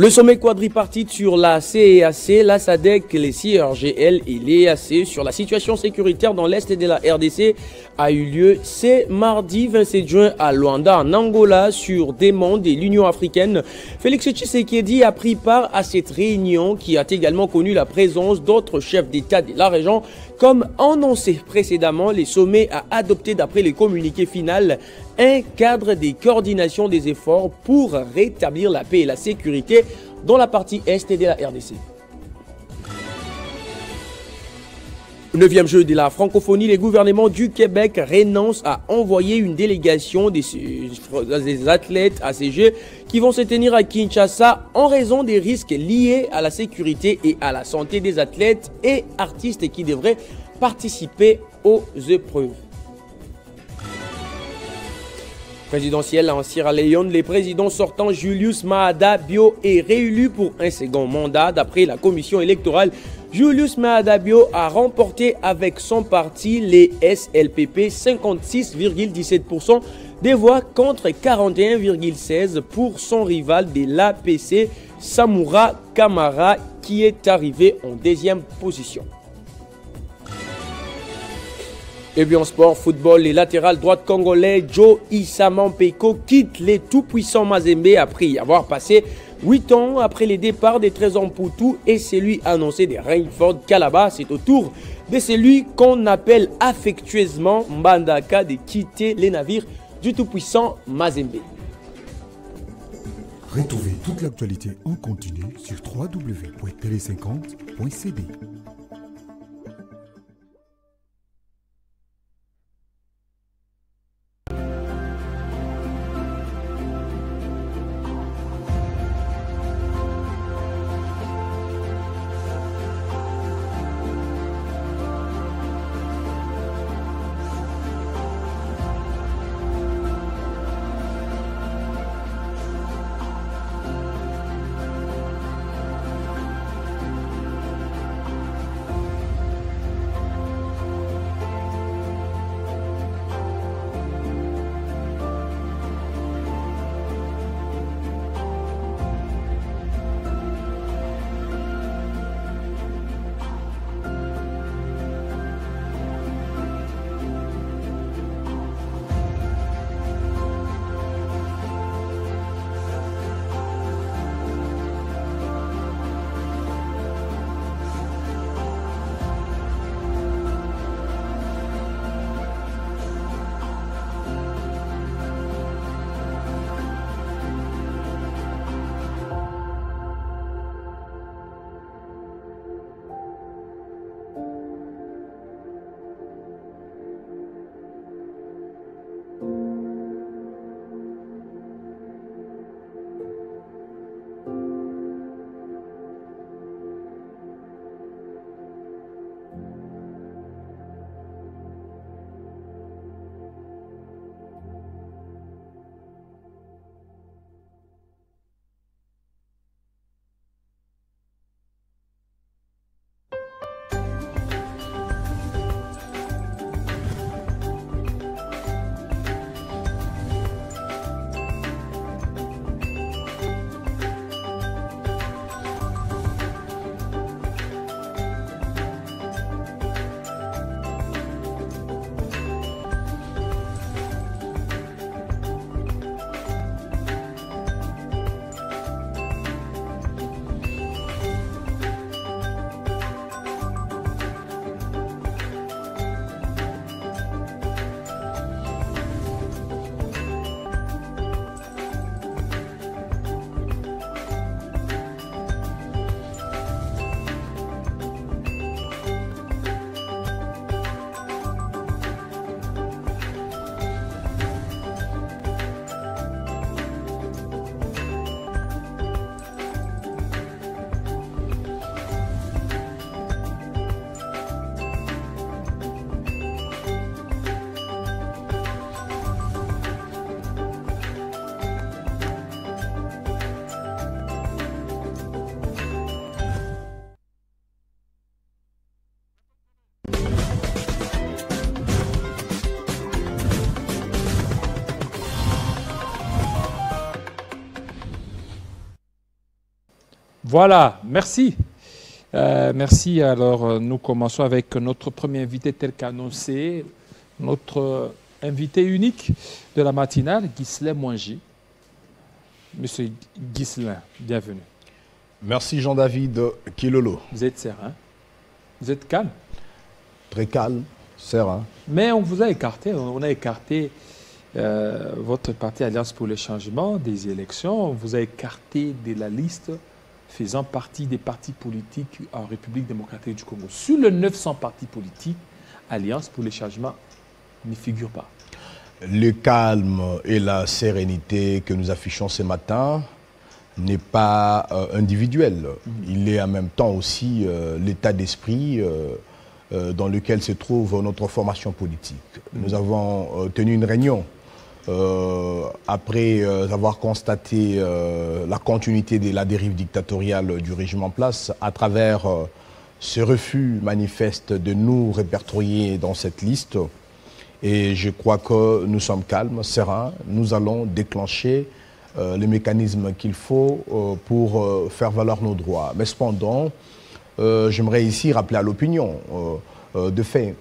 Le sommet quadripartite sur la CEAC, la SADC, les CIRGL et l'EAC sur la situation sécuritaire dans l'Est de la RDC a eu lieu ce mardi 27 juin à Luanda, en Angola, sur demande de l'Union africaine. Félix Tshisekedi a pris part à cette réunion qui a également connu la présence d'autres chefs d'État de la région. Comme annoncé précédemment, le sommet a adopté, d'après les communiqués final, un cadre de coordination des efforts pour rétablir la paix et la sécurité dans la partie Est de la RDC. Neuvième jeu de la francophonie, les gouvernements du Québec renoncent à envoyer une délégation des athlètes à ces jeux qui vont se tenir à Kinshasa en raison des risques liés à la sécurité et à la santé des athlètes et artistes qui devraient participer aux épreuves. Présidentielle en Sierra Leone, le président sortant Julius Maada Bio est réélu pour un second mandat. D'après la commission électorale, Julius Maada Bio a remporté avec son parti, les SLPP, 56,17% des voix contre 41,16% pour son rival de l'APC, Samoura Kamara, qui est arrivé en deuxième position. Et bien en sport, football, les latérales droite congolais Joe Isamampeko quitte les tout-puissants Mazembe après avoir passé 8 ans après les départs des Trésors Poutou et celui annoncé de Rainford Calaba. C'est au tour de celui qu'on appelle affectueusement Mbandaka de quitter les navires du tout-puissant Mazembe. Retrouvez toute l'actualité en continu sur www.tele50.cd. Voilà, merci. Merci. Alors, nous commençons avec notre premier invité tel qu'annoncé, notre invité unique de la matinale, Ghislain Mwangi. Monsieur Ghislain, bienvenue. Merci Jean-David Kilolo. Vous êtes serein, vous êtes calme. Très calme, serein. Mais on vous a écarté, on a écarté votre parti Alliance pour le changement des élections, on vous a écarté de la liste faisant partie des partis politiques en République démocratique du Congo. Sur le 900 partis politiques, Alliance pour le changement n'y figure pas. Le calme et la sérénité que nous affichons ce matin n'est pas individuel. Il est en même temps aussi l'état d'esprit dans lequel se trouve notre formation politique. Nous avons tenu une réunion après avoir constaté la continuité de la dérive dictatoriale du régime en place à travers ce refus manifeste de nous répertorier dans cette liste. Et je crois que nous sommes calmes, sereins. Nous allons déclencher les mécanismes qu'il faut pour faire valoir nos droits. Mais cependant, j'aimerais ici rappeler à l'opinion, de fait,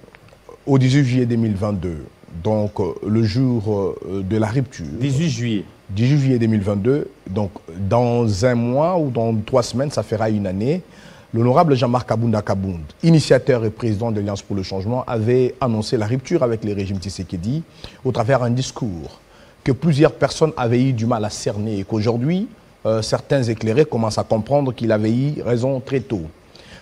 au 18 juillet 2022, donc le jour de la rupture. 18 juillet. 18 juillet 2022, donc dans un mois ou dans 3 semaines, ça fera une année, l'honorable Jean-Marc Kabunda Kabound, initiateur et président de l'Alliance pour le changement, avait annoncé la rupture avec le régime Tshisekedi au travers d'un discours que plusieurs personnes avaient eu du mal à cerner et qu'aujourd'hui, certains éclairés commencent à comprendre qu'il avait eu raison très tôt.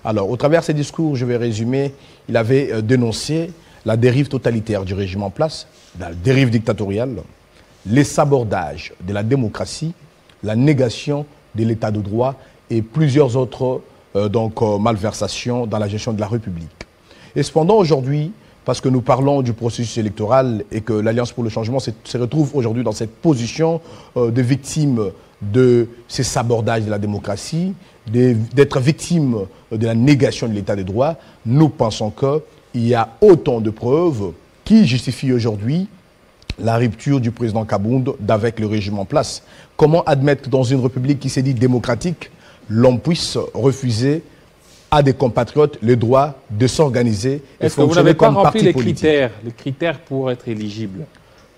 Alors, au travers de ces discours, je vais résumer, il avait dénoncé la dérive totalitaire du régime en place, la dérive dictatoriale, les sabordages de la démocratie, la négation de l'état de droit et plusieurs autres malversations dans la gestion de la République. Et cependant, aujourd'hui, parce que nous parlons du processus électoral et que l'Alliance pour le changement se retrouve aujourd'hui dans cette position de victime de ces sabordages de la démocratie, d'être victime de la négation de l'état de droit, nous pensons qu'il y a autant de preuves qui justifient aujourd'hui la rupture du président Kabound avec le régime en place. Comment admettre que dans une république qui s'est dit démocratique, l'on puisse refuser à des compatriotes le droit de s'organiser et fonctionner comme parti politique? Les critères pour être éligible?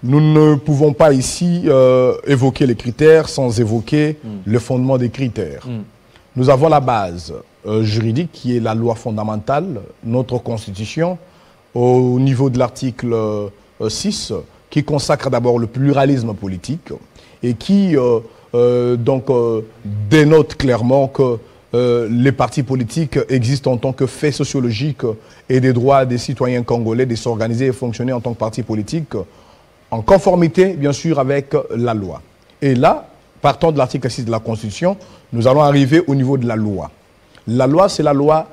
Nous ne pouvons pas ici évoquer les critères sans évoquer le fondement des critères. Nous avons la base juridique qui est la loi fondamentale, notre constitution, au niveau de l'article 6, qui consacre d'abord le pluralisme politique et qui dénote clairement que les partis politiques existent en tant que fait sociologique et des droits des citoyens congolais de s'organiser et fonctionner en tant que parti politique en conformité, bien sûr, avec la loi. Et là, partant de l'article 6 de la Constitution, nous allons arriver au niveau de la loi. La loi, c'est la loi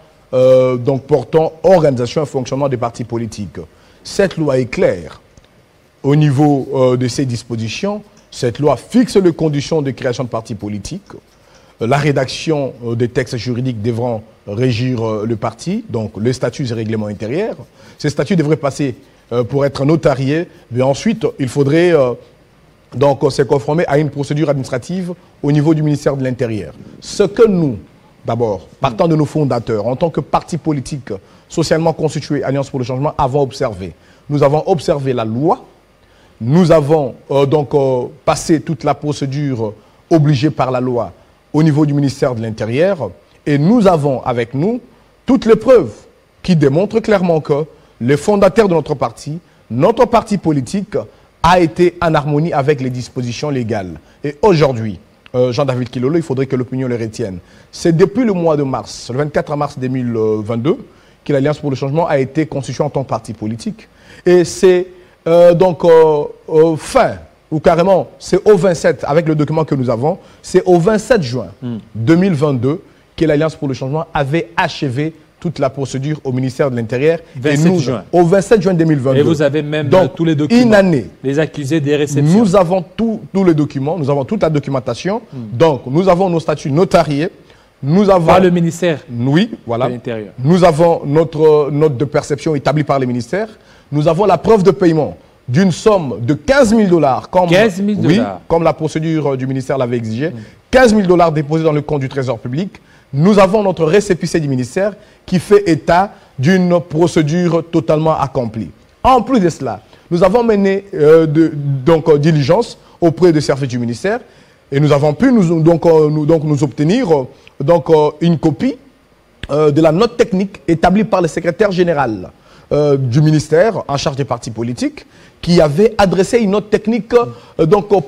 portant organisation et fonctionnement des partis politiques. Cette loi est claire au niveau de ses dispositions. Cette loi fixe les conditions de création de partis politiques. La rédaction des textes juridiques devront régir le parti, donc les statuts et règlements intérieurs. Ces statuts devraient passer pour être notariés, mais ensuite il faudrait se conformer à une procédure administrative au niveau du ministère de l'Intérieur. Ce que nous, d'abord, partant de nos fondateurs, en tant que parti politique socialement constitué Alliance pour le changement, avons observé. Nous avons observé la loi, nous avons passé toute la procédure obligée par la loi au niveau du ministère de l'Intérieur et nous avons avec nous toutes les preuves qui démontrent clairement que les fondateurs de notre parti politique a été en harmonie avec les dispositions légales. Et aujourd'hui, Jean-David Kilolo, il faudrait que l'opinion le retienne. C'est depuis le mois de mars, le 24 mars 2022, que l'Alliance pour le changement a été constituée en tant que parti politique. Et c'est fin, ou carrément, c'est au 27, avec le document que nous avons, c'est au 27 juin 2022 que l'Alliance pour le changement avait achevé toute la procédure au ministère de l'Intérieur. Et nous, au 27 juin 2022. Et vous avez même tous les documents. Une année. Les accusés des réceptions. Nous avons tous les documents, nous avons toute la documentation. Donc, nous avons nos statuts notariés. Nous avons... Par le ministère. Oui, voilà. De l'Intérieur. Nous avons notre note de perception établie par les ministères. Nous avons la preuve de paiement d'une somme de 15 000 $. 15 000 $. Oui, comme la procédure du ministère l'avait exigé. 15 000 $ déposés dans le compte du Trésor public. Nous avons notre récépissé du ministère qui fait état d'une procédure totalement accomplie. En plus de cela, nous avons mené diligence auprès des services du ministère et nous avons pu nous obtenir une copie de la note technique établie par le secrétaire général du ministère en charge des partis politiques qui avait adressé une note technique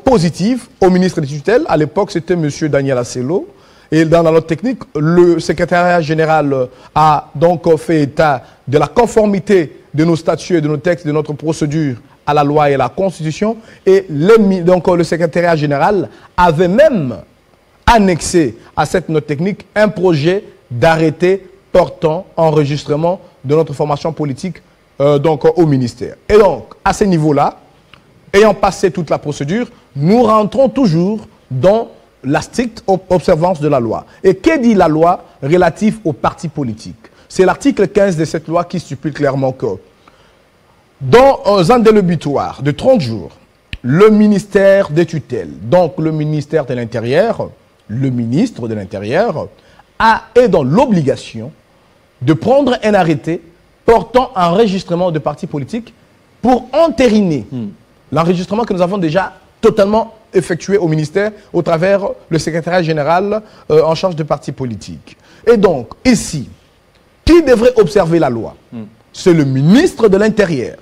positive au ministre des tutelles. À l'époque, c'était M. Daniel Assello. Et dans la note technique, le secrétariat général a donc fait état de la conformité de nos statuts et de nos textes, de notre procédure à la loi et à la Constitution. Et le secrétariat général avait même annexé à cette note technique un projet d'arrêté portant enregistrement de notre formation politique au ministère. Et donc, à ce niveau-là, ayant passé toute la procédure, nous rentrons toujours dans la stricte observance de la loi. Et que dit la loi relative aux partis politiques? C'est l'article 15 de cette loi qui stipule clairement que dans un délai butoir de 30 jours, le ministère des tutelles, donc le ministère de l'Intérieur, le ministre de l'Intérieur, est dans l'obligation de prendre un arrêté portant enregistrement de partis politiques pour entériner l'enregistrement que nous avons déjà totalement effectué au ministère au travers le secrétariat général en charge de partis politiques. Et donc, ici, qui devrait observer la loi? C'est le ministre de l'Intérieur.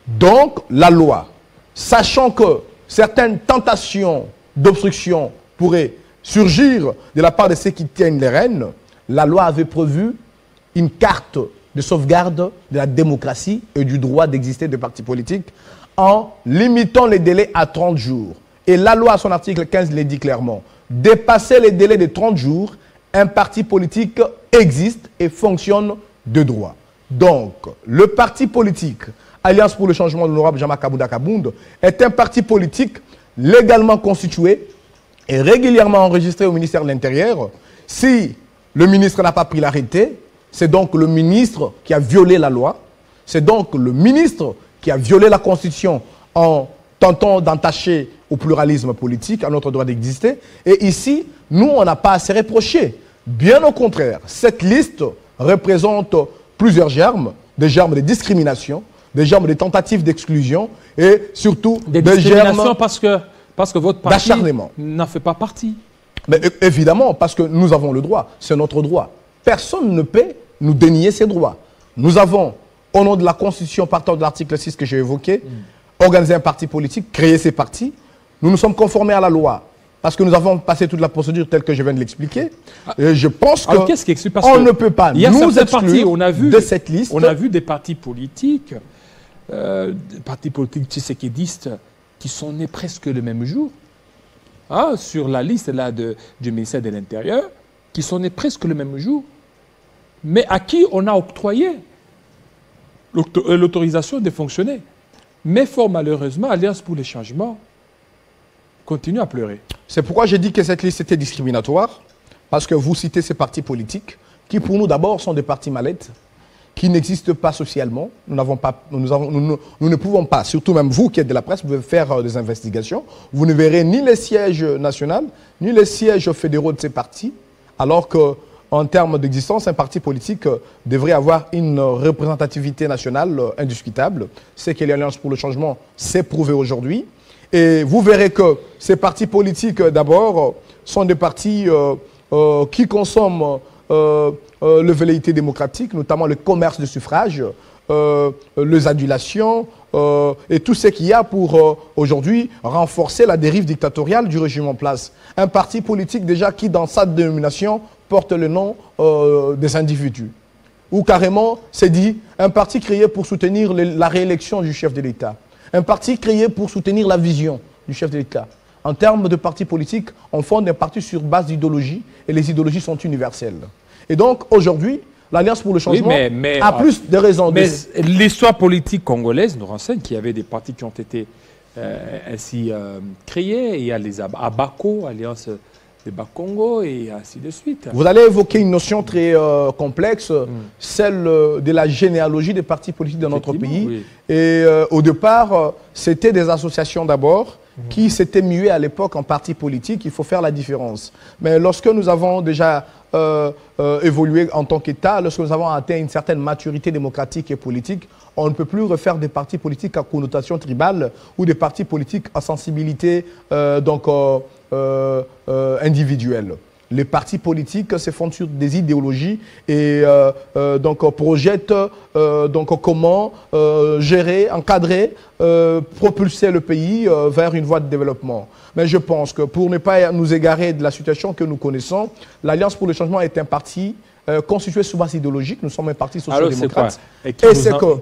Donc, la loi, sachant que certaines tentations d'obstruction pourraient surgir de la part de ceux qui tiennent les rênes, la loi avait prévu une carte de sauvegarde de la démocratie et du droit d'exister des partis politiques en limitant les délais à 30 jours. Et la loi, à son article 15, le dit clairement. Dépasser les délais de 30 jours, un parti politique existe et fonctionne de droit. Donc, le parti politique, Alliance pour le changement de l'honorable Jean-Marc Kabounda Kabound, est un parti politique légalement constitué et régulièrement enregistré au ministère de l'Intérieur. Si le ministre n'a pas pris l'arrêté, c'est donc le ministre qui a violé la loi. C'est donc le ministre qui a violé la Constitution en tentant d'entacher au pluralisme politique, à notre droit d'exister. Et ici, nous, on n'a pas à se reprocher. Bien au contraire, cette liste représente plusieurs germes, des germes de discrimination, des germes de tentatives d'exclusion et surtout des germes parce que votre parti n'en fait pas partie. Mais évidemment, parce que nous avons le droit, c'est notre droit. Personne ne peut nous dénier ces droits. Nous avons, au nom de la Constitution, partant de l'article 6 que j'ai évoqué, organisé un parti politique, créé ces partis. Nous nous sommes conformés à la loi. Parce que nous avons passé toute la procédure telle que je viens de l'expliquer. Et je pense qu'on ne peut pas nous exclure de cette liste. On a vu des partis politiques, tshisekidistes, qui sont nés presque le même jour, sur la liste là, du ministère de l'Intérieur, qui sont nés presque le même jour, mais à qui on a octroyé l'autorisation de fonctionner. Mais fort malheureusement, Alliance pour le changement continue à pleurer. C'est pourquoi j'ai dit que cette liste était discriminatoire, parce que vous citez ces partis politiques, qui pour nous d'abord sont des partis mallettes, qui n'existent pas socialement. Nous ne pouvons pas, surtout même vous qui êtes de la presse, vous pouvez faire des investigations. Vous ne verrez ni les sièges nationaux, ni les sièges fédéraux de ces partis, alors qu'en termes d'existence, un parti politique devrait avoir une représentativité nationale indiscutable. C'est que l'Alliance pour le changement s'est prouvé aujourd'hui. Et vous verrez que ces partis politiques, d'abord, sont des partis qui consomment le velléité démocratique, notamment le commerce de suffrage, les adulations et tout ce qu'il y a pour aujourd'hui renforcer la dérive dictatoriale du régime en place. Un parti politique déjà qui, dans sa dénomination, porte le nom des individus. Ou carrément, c'est dit, un parti créé pour soutenir la réélection du chef de l'État. Un parti créé pour soutenir la vision du chef de l'État. En termes de parti politique, on fonde un parti sur base d'idéologie et les idéologies sont universelles. Et donc, aujourd'hui, l'Alliance pour le changement a plus de raisons. Mais l'histoire politique congolaise nous renseigne qu'il y avait des partis qui ont été ainsi créés. Il y a les Abako, Alliance des Bakongo et ainsi de suite. Vous allez évoquer une notion très complexe, celle de la généalogie des partis politiques dans notre pays. Oui. Et au départ, c'était des associations d'abord qui s'était mué à l'époque en parti politique. Il faut faire la différence. Mais lorsque nous avons déjà évolué en tant qu'État, lorsque nous avons atteint une certaine maturité démocratique et politique, on ne peut plus refaire des partis politiques à connotation tribale ou des partis politiques à sensibilité individuelle. Les partis politiques se fondent sur des idéologies et projettent comment gérer, encadrer, propulser le pays vers une voie de développement. Mais je pense que pour ne pas nous égarer de la situation que nous connaissons, l'Alliance pour le changement est un parti constitué sous base idéologique. Nous sommes un parti social-démocrate. Et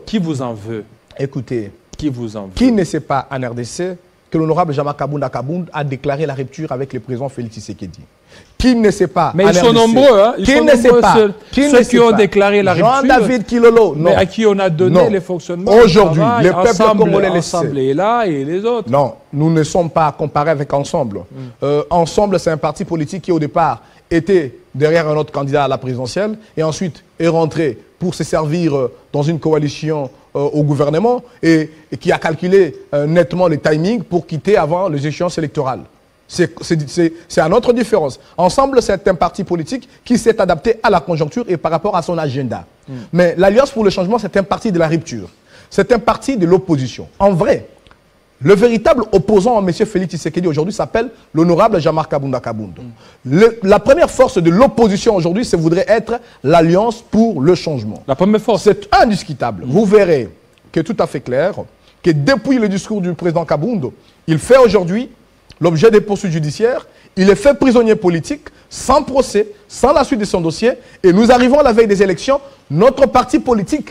qui vous en veut? Écoutez, qui vous en veut? Qui ne sait pas en RDC que l'honorable Jama Kabounda Kabound a déclaré la rupture avec le président Félix Tshisekedi? Qui ne sait pas? Mais ils sont nombreux, hein? Qui ne sait pas? Ceux qui ont déclaré la rupture. Jean-David Kilolo, non. Mais à qui on a donné les fonctionnements? Aujourd'hui, les peuples congolais le savent. Ensemble est là et les autres. Non, nous ne sommes pas comparés avec Ensemble. Ensemble, c'est un parti politique qui, au départ, était derrière un autre candidat à la présidentielle et ensuite est rentré pour se servir dans une coalition au gouvernement et qui a calculé nettement les timings pour quitter avant les échéances électorales. C'est à notre différence. Ensemble, c'est un parti politique qui s'est adapté à la conjoncture et par rapport à son agenda. Mais l'Alliance pour le changement, c'est un parti de la rupture. C'est un parti de l'opposition. En vrai, le véritable opposant à M. Félix Tshisekedi aujourd'hui s'appelle l'honorable Jean-Marc Kabounda Kabound. La première force de l'opposition aujourd'hui, ça voudrait être l'Alliance pour le changement. La première force. C'est indiscutable. Vous verrez que tout à fait clair que depuis le discours du président Kabound, il fait aujourd'hui l'objet des poursuites judiciaires, il est fait prisonnier politique, sans procès, sans la suite de son dossier, et nous arrivons à la veille des élections, notre parti politique,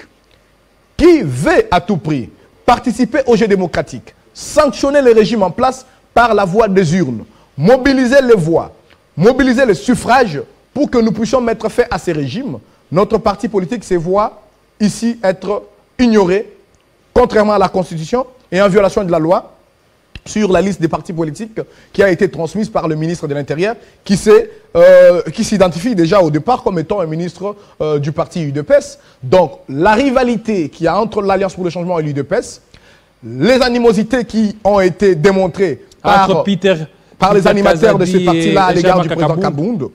qui veut à tout prix participer au jeu démocratique, sanctionner le régime en place par la voie des urnes, mobiliser les voix, mobiliser les suffrages pour que nous puissions mettre fin à ces régimes, notre parti politique se voit ici être ignoré, contrairement à la Constitution et en violation de la loi, sur la liste des partis politiques qui a été transmise par le ministre de l'Intérieur, qui s'identifie déjà au départ comme étant un ministre du parti UDPS. Donc, la rivalité qu'il y a entre l'Alliance pour le changement et l'UDPS, les animosités qui ont été démontrées par les animateurs de ces partis-là à l'égard du président Kabound,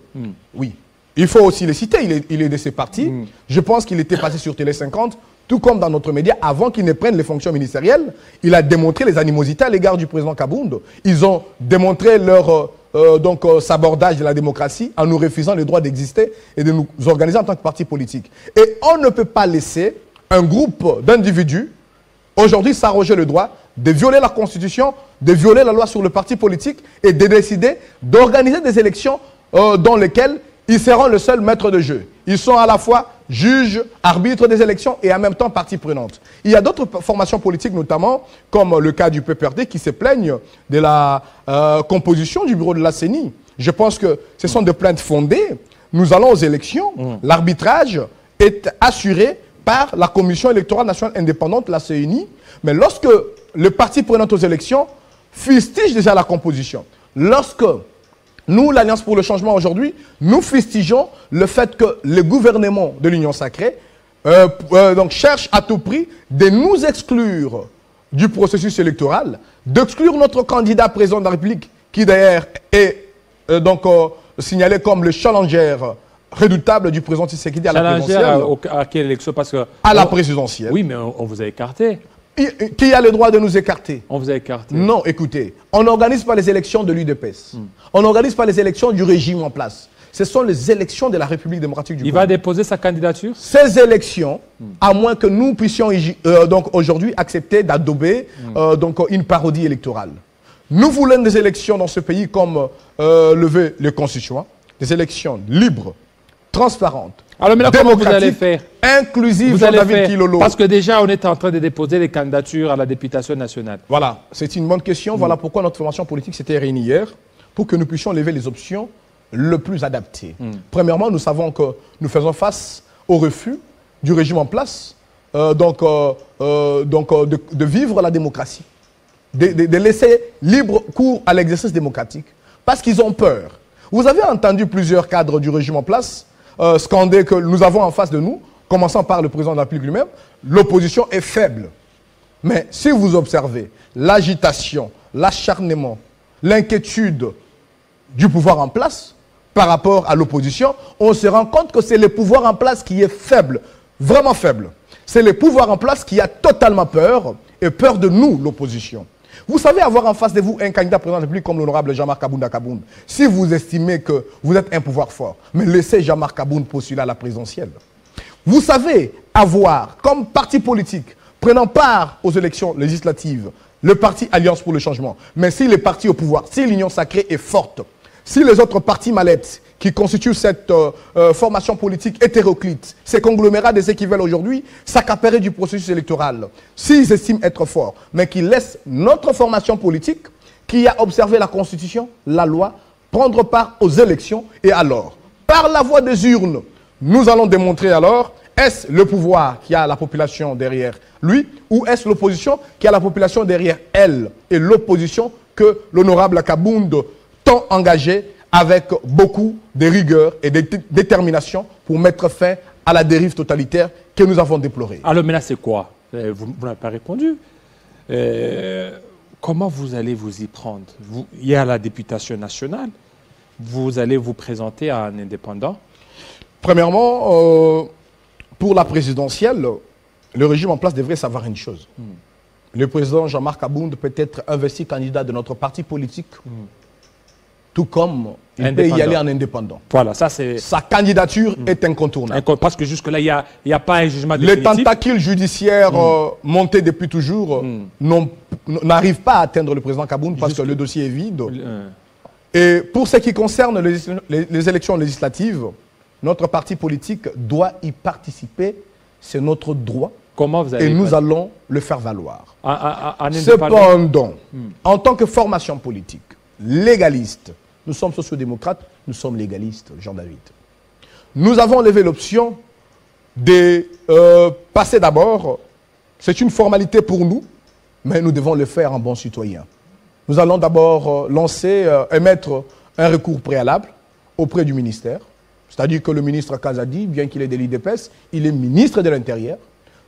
oui. Il faut aussi les citer, il est de ces partis. Je pense qu'il était passé sur Télé 50, tout comme dans notre média, avant qu'il ne prenne les fonctions ministérielles, il a démontré les animosités à l'égard du président Kabound. Ils ont démontré leur sabordage de la démocratie en nous refusant le droit d'exister et de nous organiser en tant que parti politique. Et on ne peut pas laisser un groupe d'individus aujourd'hui s'arroger le droit de violer la Constitution, de violer la loi sur le parti politique et de décider d'organiser des élections dans lesquelles ils seront le seul maître de jeu. Ils sont à la fois juges, arbitres des élections et en même temps partie prenante. Il y a d'autres formations politiques, notamment comme le cas du PPRD, qui se plaignent de la composition du bureau de la CENI. Je pense que ce sont des plaintes fondées. Nous allons aux élections. L'arbitrage est assuré par la Commission électorale nationale indépendante, la CENI. Mais lorsque le parti prenant aux élections fustige déjà la composition, lorsque nous, l'Alliance pour le changement aujourd'hui, nous fustigeons le fait que le gouvernement de l'Union sacrée cherche à tout prix de nous exclure du processus électoral, d'exclure notre candidat président de la République, qui d'ailleurs est signalé comme le challenger redoutable du président Tshisekedi à la présidentielle. À quelle élection? Parce que à la présidentielle. Oui, mais on vous a écarté. Qui a le droit de nous écarter? On vous a écarté. Non, écoutez, on n'organise pas les élections de l'UDPS. On n'organise pas les élections du régime en place. Ce sont les élections de la République démocratique du Congo. Il va déposer sa candidature? Ces élections, à moins que nous puissions aujourd'hui accepter d'adopter une parodie électorale. Nous voulons des élections dans ce pays comme le veut le Constituant, des élections libres, transparentes, alors, mais là, comment vous allez faire? Inclusive Jean-David Kilolo. Parce que déjà, on est en train de déposer les candidatures à la députation nationale. Voilà, c'est une bonne question. Voilà pourquoi notre formation politique s'était réunie hier, pour que nous puissions lever les options le plus adaptées. Premièrement, nous savons que nous faisons face au refus du régime en place, de vivre la démocratie, de laisser libre cours à l'exercice démocratique, parce qu'ils ont peur. Vous avez entendu plusieurs cadres du régime en place scander que nous avons en face de nous, commençant par le président de la République lui-même, l'opposition est faible. Mais si vous observez l'agitation, l'acharnement, l'inquiétude du pouvoir en place par rapport à l'opposition, on se rend compte que c'est le pouvoir en place qui est faible, vraiment faible. C'est le pouvoir en place qui a totalement peur, et peur de nous, l'opposition. Vous savez avoir en face de vous un candidat président de la République comme l'honorable Jean-Marc Abounda Kabound, si vous estimez que vous êtes un pouvoir fort, mais laissez Jean-Marc Kabound postuler à la présidentielle. Vous savez avoir, comme parti politique, prenant part aux élections législatives, le parti Alliance pour le changement, mais si les partis au pouvoir, si l'union sacrée est forte, si les autres partis mallettes qui constituent cette formation politique hétéroclite, ces conglomérats de ceux qui veulent aujourd'hui s'accaparer du processus électoral, s'ils estiment être forts, mais qui laissent notre formation politique, qui a observé la Constitution, la loi, prendre part aux élections, et alors, par la voie des urnes, nous allons démontrer alors, est-ce le pouvoir qui a la population derrière lui, ou est-ce l'opposition qui a la population derrière elle, et l'opposition que l'honorable Kabound tant engagé avec beaucoup de rigueur et de détermination pour mettre fin à la dérive totalitaire que nous avons déplorée. Alors maintenant, c'est quoi? Vous n'avez pas répondu. Comment vous allez vous y prendre? Il y a la députation nationale. Vous allez vous présenter à un indépendant? Premièrement, pour la présidentielle, le régime en place devrait savoir une chose. Le président Jean-Marc Kabound peut être investi candidat de notre parti politique, tout comme il peut y aller en indépendant. Voilà, ça c'est... Sa candidature est incontournable. Parce que jusque-là, il n'y a pas un jugement Les définitif. tentacules judiciaires montés depuis toujours n'arrivent pas à atteindre le président Kabound parce que le dossier est vide. Et pour ce qui concerne les élections législatives, notre parti politique doit y participer. C'est notre droit. Comment vous allez et nous allons le faire valoir. Cependant, en tant que formation politique, légaliste, nous sommes sociodémocrates, nous sommes légalistes, Jean-David. Nous avons levé l'option de passer d'abord, c'est une formalité pour nous, mais nous devons le faire en bon citoyen. Nous allons d'abord émettre un recours préalable auprès du ministère, c'est-à-dire que le ministre Kazadi, bien qu'il ait des l'IDPS, il est ministre de l'Intérieur.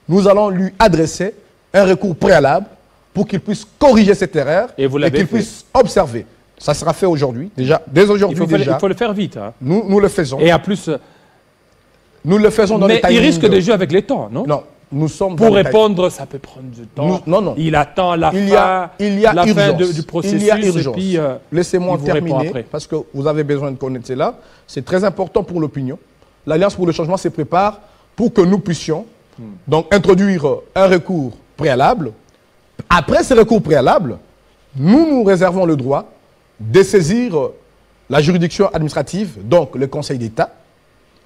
Nous allons lui adresser un recours préalable pour qu'il puisse corriger cette erreur et qu'il puisse observer. Ça sera fait aujourd'hui, déjà, dès aujourd'hui déjà. Il faut le faire vite. Hein. Nous le faisons. Et en plus... Nous le faisons dans les timings. Mais il risque de jouer avec les temps, non? Non, nous sommes... Pour répondre, ça peut prendre du temps. Non. Il attend la fin du processus. Il y a urgence. Et puis, laissez-moi terminer, parce que vous avez besoin de connaître cela. C'est très important pour l'opinion. L'Alliance pour le changement se prépare pour que nous puissions donc introduire un recours préalable. Après ce recours préalable, nous réservons le droit de saisir la juridiction administrative, donc le Conseil d'État,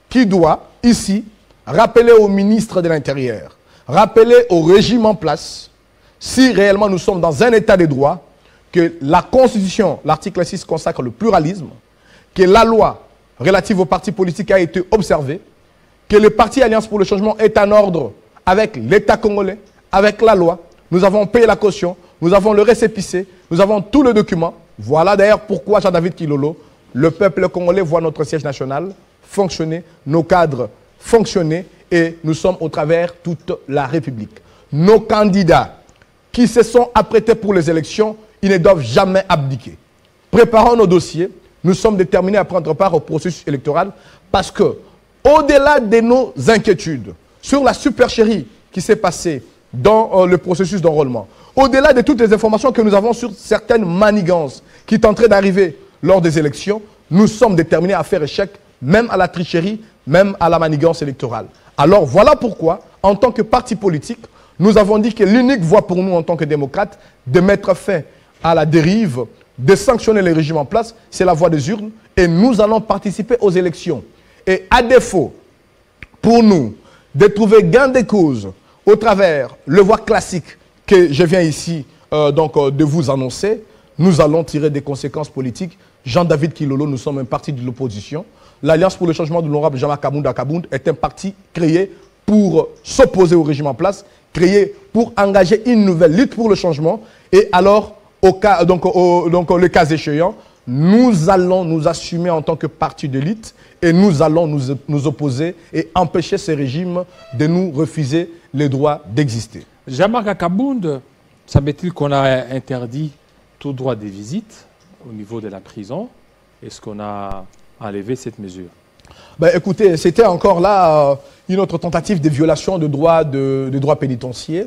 qui doit, ici, rappeler au ministre de l'Intérieur, rappeler au régime en place, si réellement nous sommes dans un état de droit, que la Constitution, l'article 6, consacre le pluralisme, que la loi relative aux partis politiques a été observée, que le parti Alliance pour le changement est en ordre avec l'État congolais, avec la loi. Nous avons payé la caution, nous avons le récépissé, nous avons tous les documents. Voilà d'ailleurs pourquoi Jean-David Kilolo, le peuple congolais voit notre siège national fonctionner, nos cadres fonctionner, et nous sommes au travers toute la République. Nos candidats qui se sont apprêtés pour les élections, ils ne doivent jamais abdiquer. Préparons nos dossiers, nous sommes déterminés à prendre part au processus électoral parce que, au-delà de nos inquiétudes sur la supercherie qui s'est passée dans le processus d'enrôlement, au-delà de toutes les informations que nous avons sur certaines manigances qui tenteraient d'arriver lors des élections, nous sommes déterminés à faire échec même à la tricherie, même à la manigance électorale. Alors voilà pourquoi, en tant que parti politique, nous avons dit que l'unique voie pour nous en tant que démocrates de mettre fin à la dérive, de sanctionner les régimes en place, c'est la voie des urnes, et nous allons participer aux élections. Et à défaut, pour nous, de trouver gain de cause au travers le voie classique que je viens ici de vous annoncer, nous allons tirer des conséquences politiques. Jean-David Kilolo, nous sommes un parti de l'opposition. L'Alliance pour le changement de l'honorable Jean-Marc Abounda Kabound est un parti créé pour s'opposer au régime en place, créé pour engager une nouvelle lutte pour le changement. Et alors, le cas échéant, nous allons nous assumer en tant que parti d'élite et nous allons nous opposer et empêcher ce régime de nous refuser les droits d'exister. Jean-Marc Kabound, semble-t-il qu'on a interdit tout droit de visite au niveau de la prison. Est-ce qu'on a enlevé cette mesure? Ben, écoutez, c'était encore là une autre tentative de violation de droit pénitentiaire.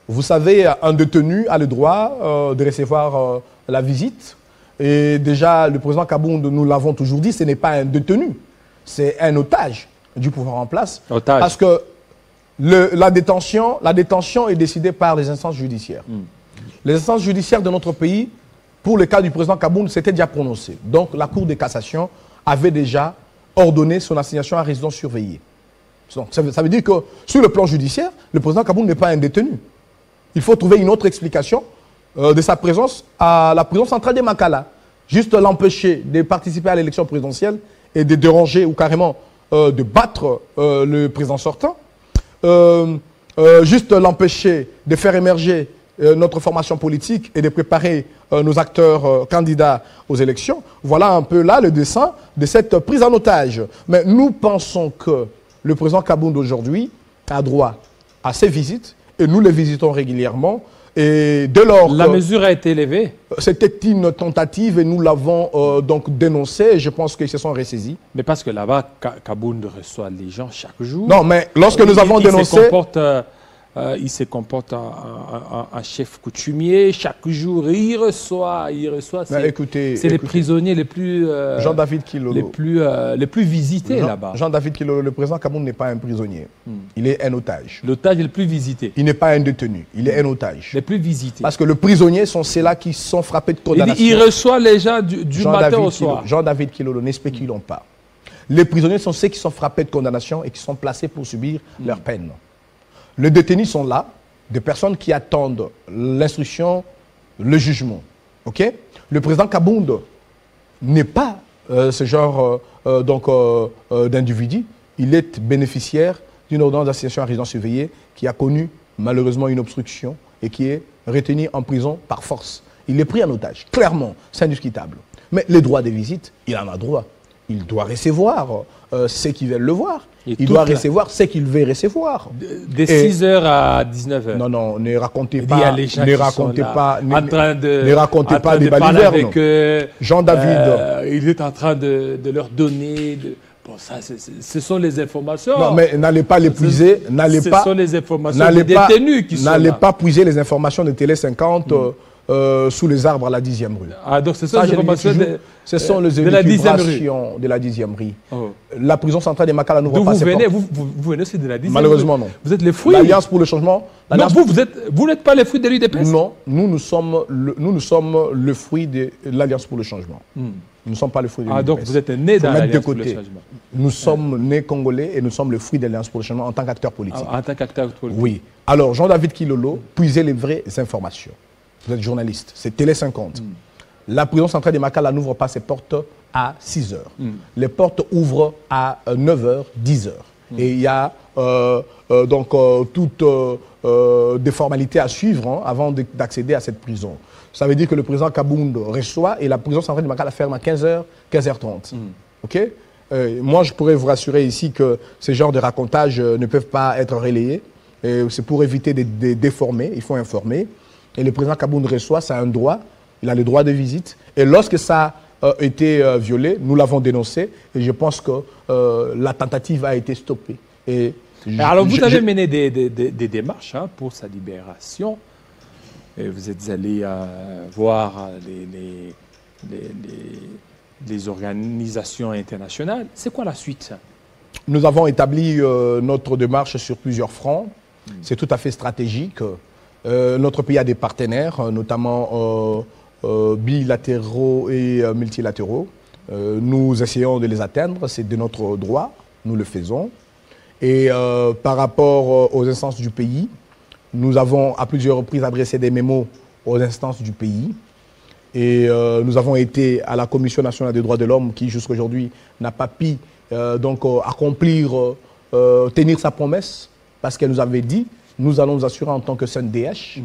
Vous savez, un détenu a le droit de recevoir la visite. Et déjà, le président Kabound, nous l'avons toujours dit, ce n'est pas un détenu, c'est un otage du pouvoir en place. Otage. Parce que la détention est décidée par les instances judiciaires. Les instances judiciaires de notre pays, pour le cas du président Kabound, c'était déjà prononcé. Donc la Cour de cassation avait déjà ordonné son assignation à résidence surveillée. Donc, ça veut dire que sur le plan judiciaire, le président Kabound n'est pas un détenu. Il faut trouver une autre explication de sa présence à la prison centrale de Makala. Juste l'empêcher de participer à l'élection présidentielle et de déranger ou carrément de battre le président sortant. Juste l'empêcher de faire émerger notre formation politique et de préparer nos acteurs candidats aux élections. Voilà un peu là le dessin de cette prise en otage. Mais nous pensons que le président Kabound aujourd'hui a droit à ses visites et nous les visitons régulièrement. Et dès lors la mesure a été élevée. C'était une tentative et nous l'avons donc dénoncée et je pense qu'ils se sont ressaisis. Mais parce que là-bas, Kabound reçoit les gens chaque jour. Non, mais lorsque nous avons dénoncé... Il se comporte en chef coutumier. Chaque jour, il reçoit. C'est les prisonniers les plus, Jean-David Kilolo, les plus visités là-bas. Jean-David Kilolo, le président Kabound n'est pas un prisonnier. Il est un otage. L'otage est le plus visité. Il n'est pas un détenu. Il est un otage. Les plus visités. Parce que les prisonniers sont ceux-là qui sont frappés de condamnation. Il reçoit les gens du matin au soir. Jean-David Kilolo, ne spéculons pas. Les prisonniers sont ceux qui sont frappés de condamnation et qui sont placés pour subir leur peine. Les détenus sont là, des personnes qui attendent l'instruction, le jugement. Okay? Le président Kabound n'est pas ce genre d'individu. Il est bénéficiaire d'une ordonnance d'assignation à résidence surveillée qui a connu malheureusement une obstruction et qui est retenu en prison par force. Il est pris en otage, clairement, c'est indiscutable. Mais les droits de visite, il en a droit. Il doit recevoir ceux qui veulent le voir. Il doit recevoir ce qu'il veut recevoir. De 6h à 19h. Non, non, ne racontez pas. Il y a les gens qui sont là, ne racontez pas des balivernes. Jean-David. Il est en train de leur donner... Bon, ça, ce sont les informations. Non, mais n'allez pas les puiser. Ce sont les informations des détenus qui sont là. N'allez pas puiser les informations de Télé 50 sous les arbres à la 10e rue. Ah, donc ce sont les informations de la 10e rue. Oh. La prison centrale de Makala n'ouvre pas ses portes. Vous venez aussi de la 10e rue. Malheureusement, non. Vous êtes les fruits. L'Alliance pour le changement. Non, vous n'êtes pas les fruits de l'UDPS. Non, nous sommes le fruit de l'Alliance pour le changement. Nous ne sommes pas le fruit de l'UDPS. Ah, donc vous êtes nés dans l'Alliance pour le changement. Nous sommes nés congolais et nous sommes le fruit de l'Alliance pour le changement en tant qu'acteur politique. En tant qu'acteur politique. Oui. Alors, Jean-David Kilolo, puisez les vraies informations. Vous êtes journaliste, c'est Télé 50. La prison centrale de Makala n'ouvre pas ses portes à 6h. Les portes ouvrent à 9h, 10h. Et il y a toutes des formalités à suivre avant d'accéder à cette prison. Ça veut dire que le président Kabound reçoit et la prison centrale de Makala ferme à 15h, 15h30. OK? Moi, je pourrais vous rassurer ici que ces genres de racontages ne peuvent pas être relayés. C'est pour éviter de déformer, il faut informer. Et le président Kabound reçoit, c'est un droit, il a le droit de visite. Et lorsque ça a été violé, nous l'avons dénoncé et je pense que la tentative a été stoppée. Alors vous avez mené des démarches pour sa libération. Et vous êtes allé voir les organisations internationales. C'est quoi la suite? Nous avons établi notre démarche sur plusieurs fronts. C'est tout à fait stratégique. Notre pays a des partenaires, notamment bilatéraux et multilatéraux. Nous essayons de les atteindre, c'est de notre droit, nous le faisons. Et par rapport aux instances du pays, nous avons à plusieurs reprises adressé des mémos aux instances du pays. Et nous avons été à la Commission nationale des droits de l'homme qui jusqu'à aujourd'hui n'a pas pu accomplir, tenir sa promesse parce qu'elle nous avait dit nous allons nous assurer en tant que CNDH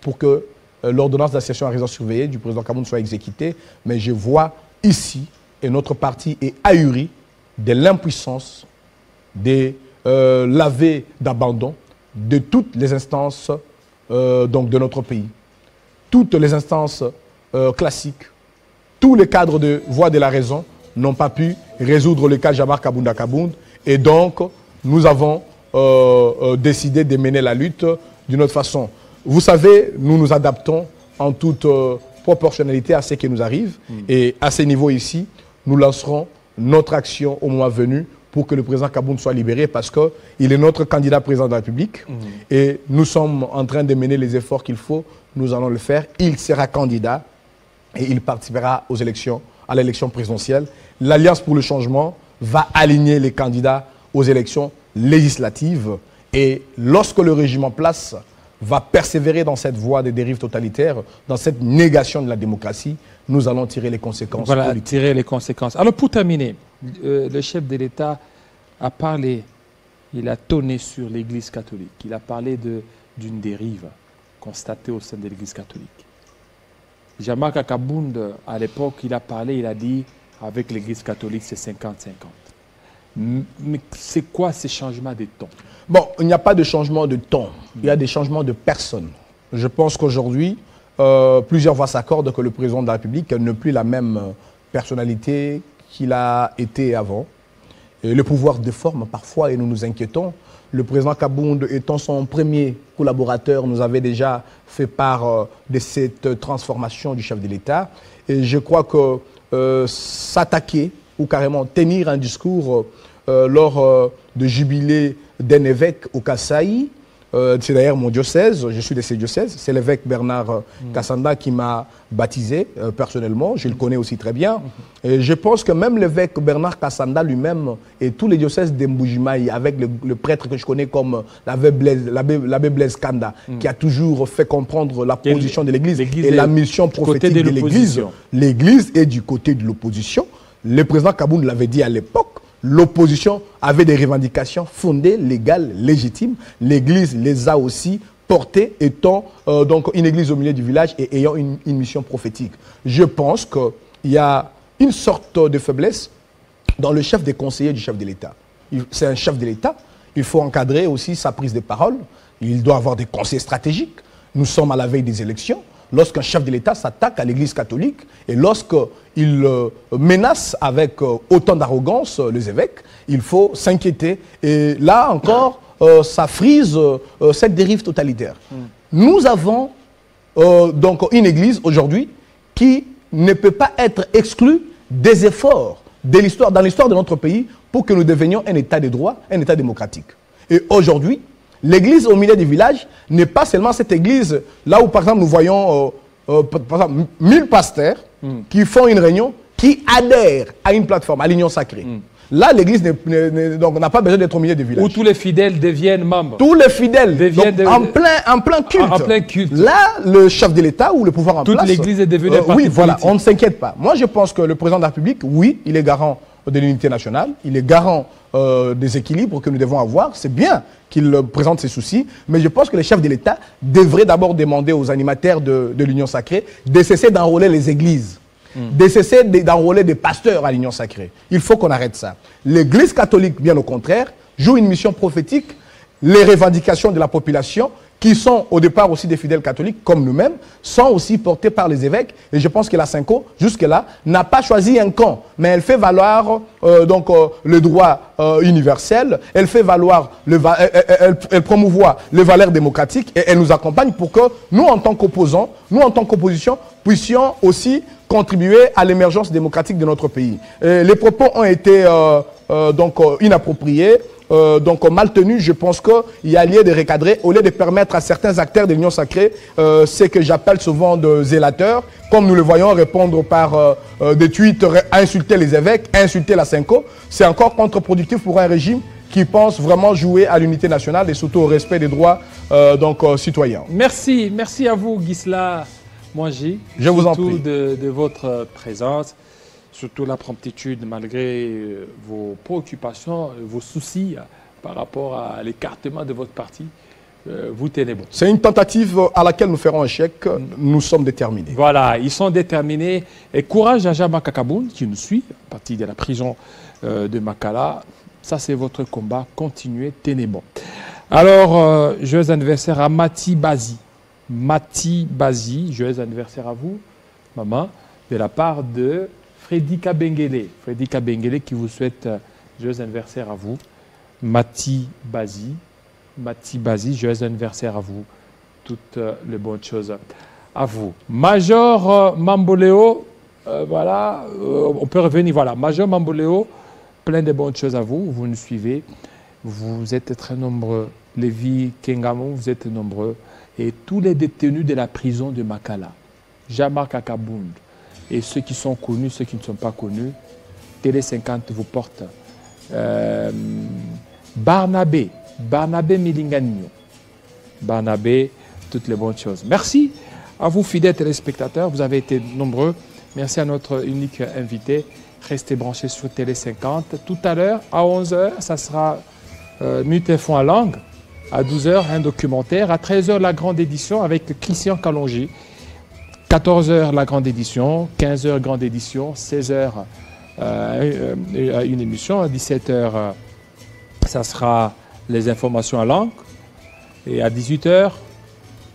pour que l'ordonnance d'assignation à résidence surveillée du président Kabound soit exécutée. Mais je vois ici, et notre parti est ahuri de l'impuissance, de l'aveu d'abandon de toutes les instances de notre pays. Toutes les instances classique. Tous les cadres de voie de la raison n'ont pas pu résoudre le cas Jabar Kabunda Kabound. Et donc, nous avons décidé de mener la lutte d'une autre façon. Vous savez, nous nous adaptons en toute proportionnalité à ce qui nous arrive. Et à ce niveau ici, nous lancerons notre action au moment venu pour que le président Kabound soit libéré parce qu'il est notre candidat président de la République. Et nous sommes en train de mener les efforts qu'il faut. Nous allons le faire. Il sera candidat et il participera aux élections, à l'élection présidentielle. L'Alliance pour le changement va aligner les candidats aux élections législatives. Et lorsque le régime en place va persévérer dans cette voie des dérives totalitaires, dans cette négation de la démocratie, nous allons tirer les conséquences politiques. Tirer les conséquences. Alors pour terminer, le chef de l'État a parlé, il a tonné sur l'Église catholique. Il a parlé d'une dérive constatée au sein de l'Église catholique. Jabar Kabound, à l'époque, il a parlé, il a dit, avec l'Église catholique, c'est 50-50. Mais c'est quoi ces changements de ton? Bon, il n'y a pas de changement de ton, il y a des changements de personnes. Je pense qu'aujourd'hui, plusieurs voix s'accordent que le président de la République n'est plus la même personnalité qu'il a été avant. Et le pouvoir déforme parfois et nous nous inquiétons. Le président Kabound étant son premier collaborateur, nous avait déjà fait part de cette transformation du chef de l'État. Et je crois que s'attaquer ou carrément tenir un discours lors de jubilé d'un évêque au Kasaï, c'est d'ailleurs mon diocèse, je suis de ce diocèse, c'est l'évêque Bernard Kassanda qui m'a baptisé personnellement, je le connais aussi très bien. Et je pense que même l'évêque Bernard Kassanda lui-même et tous les diocèses d'Mboujimaï, avec le prêtre que je connais comme l'abbé Blaise Kanda, qui a toujours fait comprendre la position de l'Église et la mission prophétique de l'Église. L'Église est du côté de l'opposition. Le président Kabound l'avait dit à l'époque. L'opposition avait des revendications fondées, légales, légitimes. L'Église les a aussi portées, étant donc une église au milieu du village et ayant une mission prophétique. Je pense qu'il y a une sorte de faiblesse dans le chef des conseillers du chef de l'État. C'est un chef de l'État. Il faut encadrer aussi sa prise de parole. Il doit avoir des conseils stratégiques. Nous sommes à la veille des élections. Lorsqu'un chef de l'État s'attaque à l'Église catholique et lorsqu'il menace avec autant d'arrogance les évêques, il faut s'inquiéter. Et là encore, ça frise cette dérive totalitaire. Nous avons donc une Église aujourd'hui qui ne peut pas être exclue des efforts dans l'histoire de notre pays pour que nous devenions un État de droit, un État démocratique. Et aujourd'hui, l'Église au milieu du village n'est pas seulement cette Église, là où par exemple nous voyons par exemple, 1000 pasteurs qui font une réunion, qui adhèrent à une plateforme, à l'Union Sacrée. Là, l'Église n'a pas besoin d'être au milieu du village. Où tous les fidèles deviennent membres. Tous les fidèles deviennent en plein culte. En plein culte. Là, le chef de l'État ou le pouvoir en place... Toute l'Église est devenue parti oui, voilà, politique. on ne s'inquiète pas. Moi, je pense que le président de la République, oui, il est garant de l'unité nationale, il est garant des équilibres que nous devons avoir. C'est bien qu'il présente ses soucis, mais je pense que les chefs de l'État devraient d'abord demander aux animateurs de l'Union Sacrée de cesser d'enrôler les églises, de cesser d'enrôler des pasteurs à l'Union Sacrée. Il faut qu'on arrête ça. L'Église catholique, bien au contraire, joue une mission prophétique. Les revendications de la population, qui sont au départ aussi des fidèles catholiques, comme nous-mêmes, sont aussi portées par les évêques. Et je pense que la Synco, jusque-là, n'a pas choisi un camp, mais elle fait valoir le droit universel, elle fait valoir, elle promouvoit les valeurs démocratiques et elle nous accompagne pour que nous, en tant qu'opposants, nous, en tant qu'opposition, puissions aussi contribuer à l'émergence démocratique de notre pays. Les propos ont été inappropriés. Donc mal tenu, je pense qu'il y a lieu de recadrer, au lieu de permettre à certains acteurs de l'Union Sacrée, ce que j'appelle souvent de zélateurs, comme nous le voyons répondre par des tweets, insulter les évêques, insulter la Synco, c'est encore contre-productif pour un régime qui pense vraiment jouer à l'unité nationale et surtout au respect des droits citoyens. Merci à vous Gisela Mwangi. Je vous en prie. De votre présence. Surtout la promptitude malgré vos préoccupations, vos soucis par rapport à l'écartement de votre parti. Vous tenez bon. C'est une tentative à laquelle nous ferons un chèque. Nous sommes déterminés. Voilà, ils sont déterminés. Et courage à Jabar Kabound qui nous suit, parti de la prison de Makala. Ça, c'est votre combat. Continuez, tenez bon. Alors, joyeux anniversaire à Mati Bazi. Mati Bazi, joyeux anniversaire à vous. maman, de la part de Freddy Kabengele. Freddy Kabengele qui vous souhaite joyeux anniversaire à vous. Mati Bazi, joyeux anniversaire à vous. Toutes les bonnes choses à vous. Major Mamboleo, voilà, on peut revenir, voilà. Major Mamboleo, plein de bonnes choses à vous. Vous nous suivez, vous êtes très nombreux. Lévi Kengamo, vous êtes nombreux. Et tous les détenus de la prison de Makala, Jean-Marc Akabound, et ceux qui sont connus, ceux qui ne sont pas connus, Télé 50 vous porte. Barnabé Milinganio, Barnabé, toutes les bonnes choses. Merci à vous, fidèles téléspectateurs, vous avez été nombreux. Merci à notre unique invité. Restez branchés sur Télé 50. Tout à l'heure, à 11h, ça sera Minute Info en langue. À 12h, un documentaire. À 13h, la grande édition avec Christian Kalonji. 14h, la grande édition. 15h, grande édition. 16h, une émission. À 17h, ça sera les informations en langue. Et à 18h,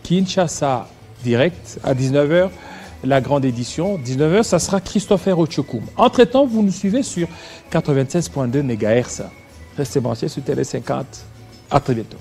Kinshasa direct. À 19h, la grande édition. 19h, ça sera Christopher Ochokoum. Entre-temps, vous nous suivez sur 96.2 MHz. Restez branchés sur Télé 50. À très bientôt.